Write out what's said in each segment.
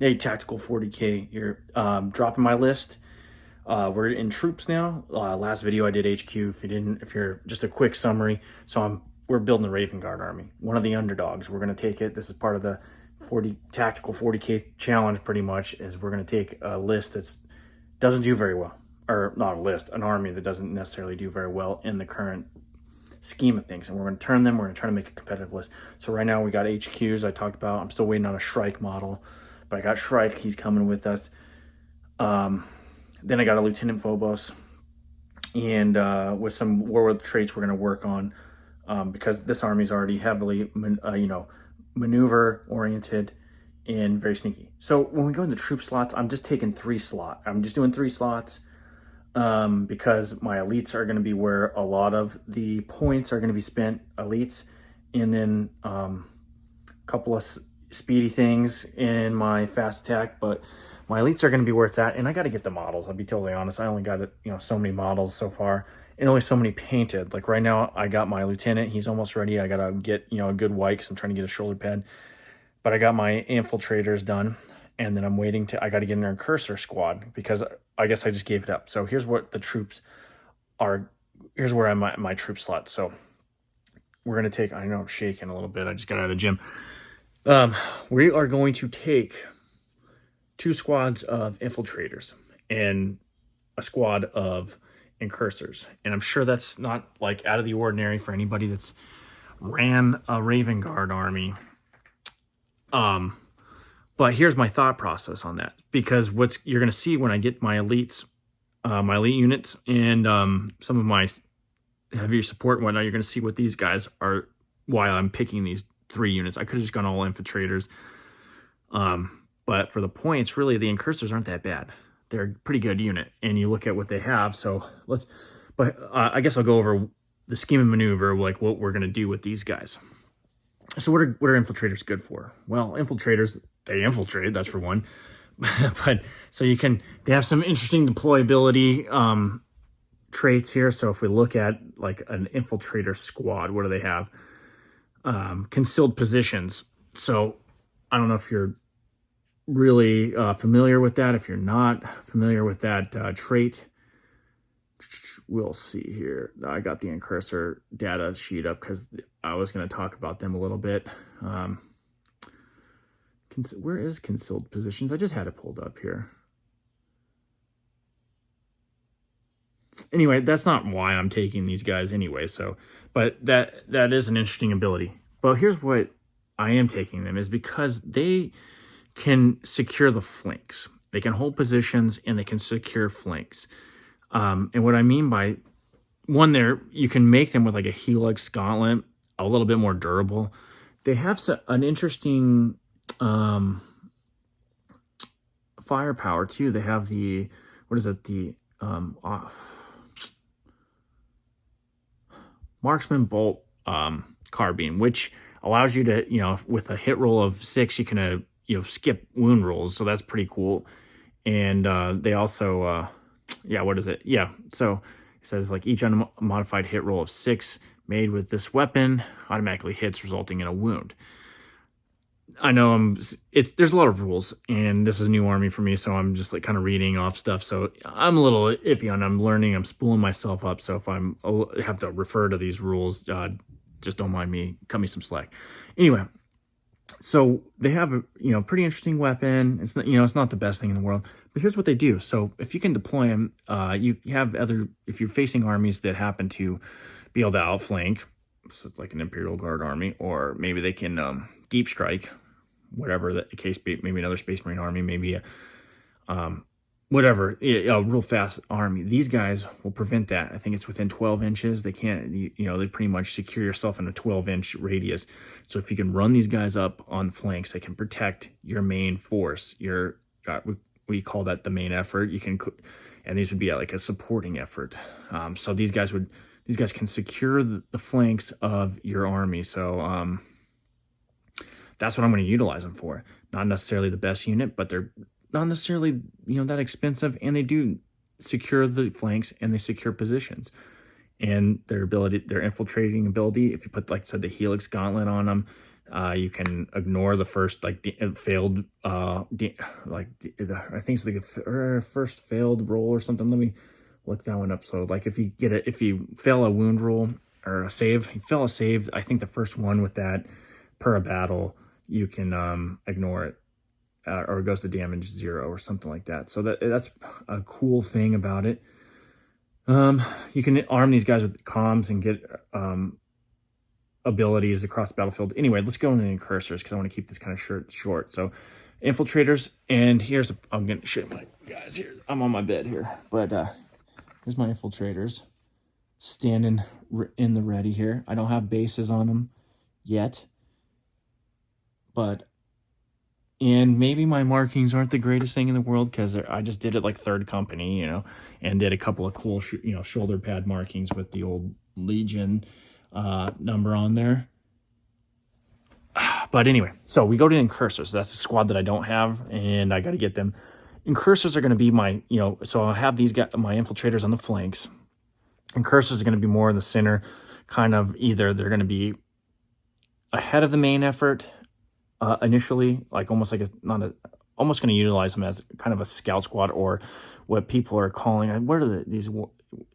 Hey, Tactical 40K here. Dropping my list. We're in troops now. Last video I did HQ. If you're just a quick summary. We're building the Raven Guard army. One of the underdogs. We're gonna take it. This is part of the Tactical 40K challenge. Pretty much is we're gonna take a list that doesn't do very well, or not a list, an army that doesn't necessarily do very well in the current scheme of things, and we're going to turn them. We're going to try to make a competitive list. So right now we got HQs I talked about. I'm still waiting on a Shrike model, but I got Shrike. He's coming with us. Then I got a Lieutenant Phobos, and with some warlord traits we're going to work on, because this army is already heavily maneuver oriented and very sneaky. So when we go into troop slots, I'm just taking 3 slots. I'm just doing 3 slots. Because my elites are going to be where a lot of the points are going to be spent, elites, and then a couple of speedy things in my fast attack, but my elites are going to be where it's at, and I got to get the models. I'll be totally honest. I only got so many models so far, and only so many painted. Like right now, I got my lieutenant. He's almost ready. I got to get a good white because I'm trying to get a shoulder pad, but I got my infiltrators done. And then I got to get in their cursor squad because I guess I just gave it up. So here's what the troops are. Here's where I'm at my troop slot. So we're going to take, I know I'm shaking a little bit. I just got out of the gym. We are going to take 2 squads of infiltrators and a squad of incursors. And I'm sure that's not like out of the ordinary for anybody that's ran a Raven Guard army. But here's my thought process on that, because what you're going to see when I get my elites, my elite units, and some of my heavier support and whatnot, you're going to see what these guys are, why I'm picking these 3 units. I could have just gone all infiltrators. But for the points, really, the incursors aren't that bad. They're a pretty good unit, and you look at what they have. So I guess I'll go over the scheme of maneuver, like what we're going to do with these guys. So what are infiltrators good for? Well, infiltrators, they infiltrate, that's for one. But so they have some interesting deployability traits here. So if we look at like an infiltrator squad, what do they have? Concealed positions. So I don't know if you're really familiar with that. If you're not familiar with that trait, we'll see here. I got the incursor data sheet up because I was going to talk about them a little bit. Where is concealed positions? I just had it pulled up here. Anyway, that's not why I'm taking these guys anyway. But that is an interesting ability. But here's what I am taking them is because they can secure the flanks. They can hold positions and they can secure flanks. And what I mean by one you can make them with like a Helix Gauntlet, a little bit more durable. They have an interesting firepower too. They have the, the Marksman Bolt carbine, which allows you to, with a hit roll of 6, you can, skip wound rolls. So that's pretty cool. And they also, what is it? Yeah, so it says like each unmodified hit roll of 6 made with this weapon automatically hits, resulting in a wound. I know there's a lot of rules, and this is a new army for me, so I'm just like kind of reading off stuff. So I'm a little iffy on. I'm learning. I'm spooling myself up. So if I have to refer to these rules, just don't mind me. Cut me some slack. Anyway, so they have a pretty interesting weapon. It's not it's not the best thing in the world, but here's what they do. So if you can deploy them, you have if you're facing armies that happen to be able to outflank, so like an Imperial Guard army, or maybe they can deep strike, whatever the case be, maybe another Space Marine army, maybe a real fast army. These guys will prevent that. I think it's within 12 inches. They can't, they pretty much secure yourself in a 12-inch radius. So if you can run these guys up on flanks, they can protect your main force. We call that the main effort. And these would be like a supporting effort. So these guys can secure the flanks of your army. So that's what I'm going to utilize them for. Not necessarily the best unit, but they're not necessarily that expensive, and they do secure the flanks and they secure positions. And their infiltrating ability, if you put, like I said, the Helix Gauntlet on them, You can ignore the first like failed I think it's the first failed roll or something. Let me look that one up. So like if you fail a wound roll or a save, you fail a save, I think the first one with that per a battle, you can ignore it. Or it goes to damage 0 or something like that. So that's a cool thing about it. You can arm these guys with comms and get abilities across the battlefield. Anyway, let's go into the incursors because I want to keep this kind of short. So infiltrators, and I'm going to show my guys here. I'm on my bed here, but here's my infiltrators standing in the ready here. I don't have bases on them yet, and maybe my markings aren't the greatest thing in the world because I just did it like third company, and did a couple of cool, shoulder pad markings with the old Legion number on there. But anyway, so we go to incursors. So that's a squad that I don't have, and I got to get them. Incursors are going to be my, so I'll have these guys, my infiltrators on the flanks. Incursors are going to be more in the center, kind of either they're going to be ahead of the main effort initially, like almost like almost going to utilize them as kind of a scout squad, or what people are calling, what are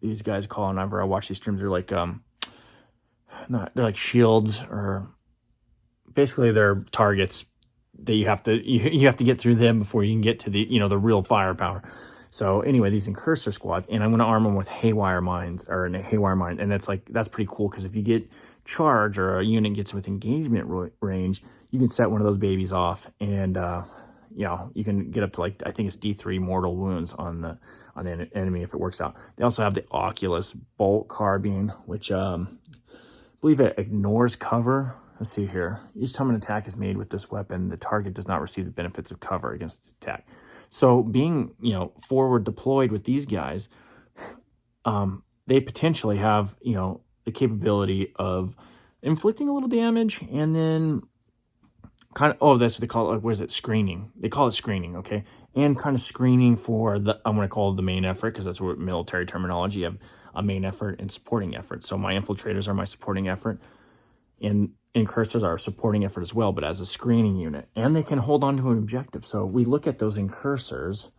these guys call whenever I watch these streams? They're like they're like shields, or basically they're targets that you have to get through them before you can get to the the real firepower. So anyway, these incursor squads, and I'm going to arm them with haywire mines, or a haywire mine, and that's pretty cool because if you get charge or a unit gets with engagement range, you can set one of those babies off, and you can get up to I think it's D3 mortal wounds on the enemy if it works out. They also have the Oculus bolt carbine, which I believe it ignores cover. Let's see here. Each time an attack is made with this weapon, the target does not receive the benefits of cover against the attack. So being forward deployed with these guys, they potentially have the capability of inflicting a little damage, and then that's what they call it. What is it? Screening. They call it screening, okay? And kind of screening for I'm going to call it the main effort, because that's what military terminology. You have a main effort and supporting effort. So my infiltrators are my supporting effort, and incursors are a supporting effort as well, but as a screening unit. And they can hold on to an objective. So we look at those incursors,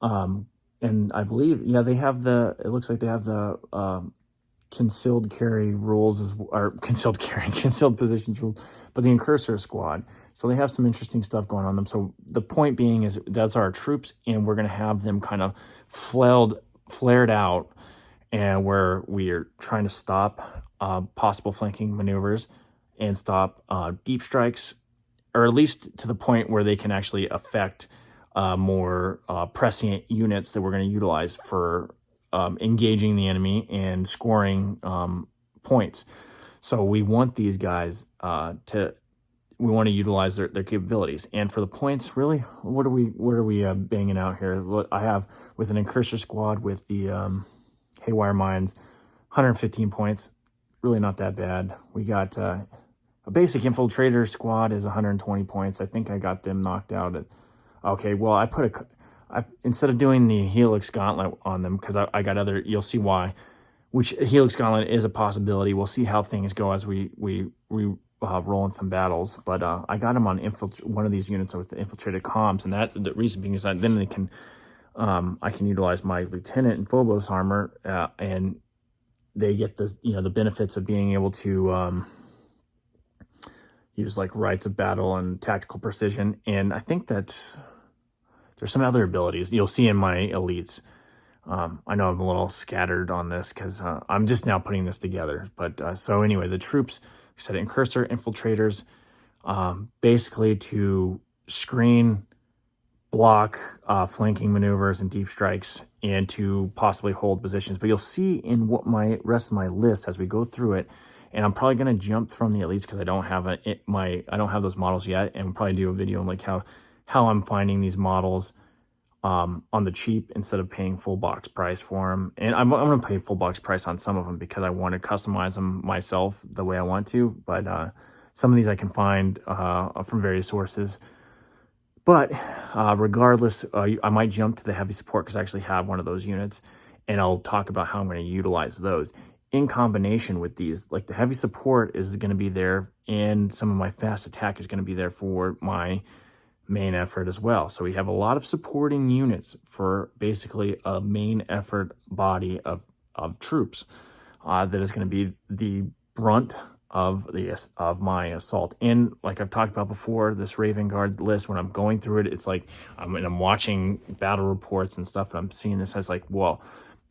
and I believe, they have it looks like they have the concealed carry rules, or concealed positions rules, but the incursor squad. So they have some interesting stuff going on them. So the point being is that's our troops, and we're going to have them kind of flared out, and where we are trying to stop possible flanking maneuvers and stop deep strikes, or at least to the point where they can actually affect more prescient units that we're going to utilize for engaging the enemy and scoring points. So we want these guys we want to utilize their capabilities. And for the points, really, what are we banging out here? What I have with an incursor squad with the haywire mines, 115 points, really not that bad. We got a basic infiltrator squad is 120 points. I think I got them knocked out at, okay, well, instead of doing the Helix Gauntlet on them, because I got other, you'll see why, which Helix Gauntlet is a possibility. We'll see how things go as we roll in some battles. But I got them on one of these units with the infiltrated comms, and the reason being is that then they can, I can utilize my Lieutenant and Phobos armor, and they get the benefits of being able to use like rites of battle and tactical precision. And I think that there's some other abilities you'll see in my elites. I know I'm a little scattered on this because I'm just now putting this together. But so anyway, the troops, I said incursor infiltrators, basically to screen, block flanking maneuvers and deep strikes, and to possibly hold positions. But you'll see in what my rest of my list as we go through it, and I'm probably going to jump from the elites because I don't have those models yet, and we'll probably do a video on like how I'm finding these models on the cheap instead of paying full box price for them. And I'm going to pay full box price on some of them because I want to customize them myself the way I want to. But some of these I can find from various sources. But regardless, I might jump to the heavy support because I actually have one of those units, and I'll talk about how I'm going to utilize those. in combination with these, like the heavy support is going to be there, and some of my fast attack is going to be there for my main effort as well. So we have a lot of supporting units for basically a main effort body of troops that is going to be the brunt of my assault. And like I've talked about before, this Raven Guard list, when I'm going through it, it's like I'm watching battle reports and stuff, and I'm seeing this as like, well,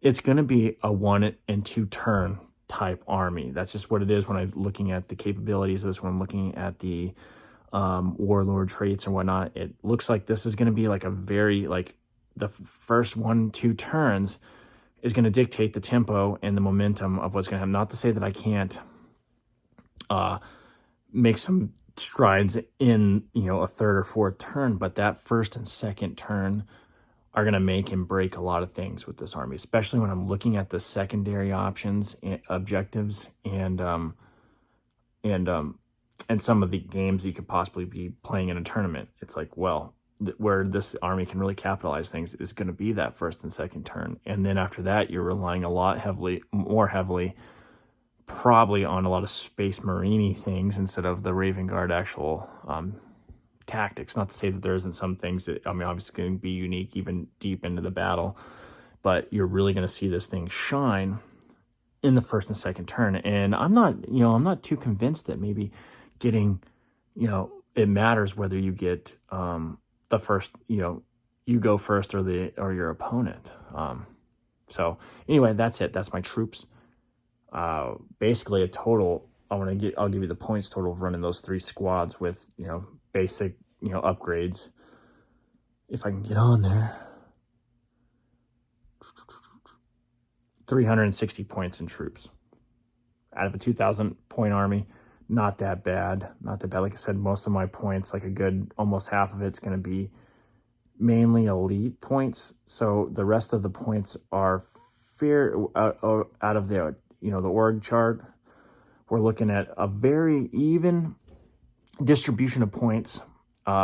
it's going to be a 1 and 2 turn type army. That's just what it is when I'm looking at the capabilities of this, when I'm looking at the warlord traits and whatnot. It looks like this is going to be like a very, like the first 1-2 turns is going to dictate the tempo and the momentum of what's going to happen. Not to say that I can't make some strides in, a third or fourth turn, but that first and second turn are going to make and break a lot of things with this army, especially when I'm looking at the secondary options and objectives and some of the games you could possibly be playing in a tournament. It's like, well, where this army can really capitalize things is going to be that first and second turn. And then after that, you're relying a lot more heavily, probably on a lot of Space Marine-y things instead of the Raven Guard actual tactics. Not to say that there isn't some things that, obviously going to be unique even deep into the battle, but you're really going to see this thing shine in the first and second turn. And I'm not too convinced that maybe getting, it matters whether you get the first, you go first or your opponent. So anyway, that's it. That's my troops. Basically a total, I'll give you the points total of running those 3 squads with, basic, upgrades. If I can get on there. 360 points in troops. Out of a 2,000 point army, not that bad. Not that bad. Like I said, most of my points, like a good, almost half of it's going to be mainly elite points. So the rest of the points are out of the, the org chart. We're looking at a very even distribution of points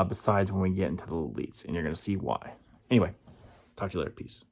besides when we get into the elites, and you're going to see why. Anyway, talk to you later. Peace.